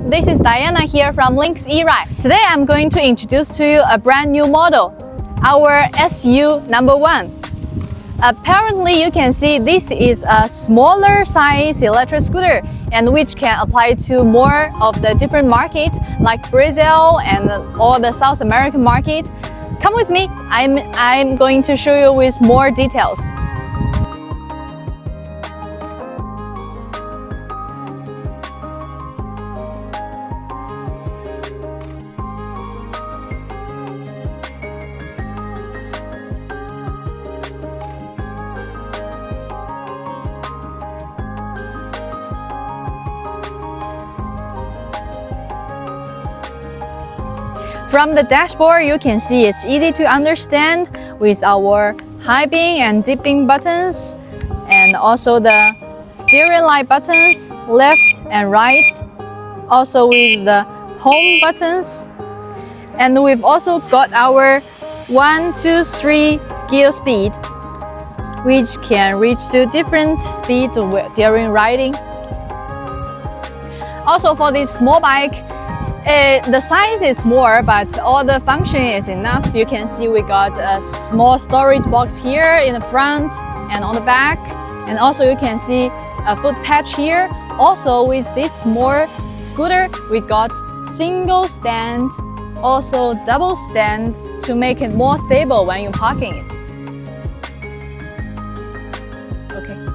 this is Diana here from Linkseride. Today I'm going to introduce to you a brand new model, our SU number 1. Apparently you can see this is a smaller size electric scooter and which can apply to more of the different markets like Brazil and all the South American market. Come with me, I'm going to show you with more details. From the dashboard, you can see it's easy to understand with our high beam and deep beam buttons, and also the steering light buttons, left and right, also with the home buttons. And we've also got our 1, 2, 3 gear speed, which can reach to different speed during riding. Also for this small bike, the size is more, but all the function is enough. You can see we got a small storage box here in the front and on the back, and also you can see a foot patch here. Also with this small scooter, we got single stand, also double stand to make it more stable when you're parking it. Okay.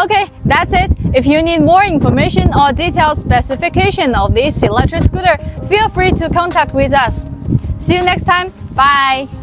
Okay, that's it. If you need more information or detailed specification of this electric scooter, feel free to contact with us. See you next time. Bye!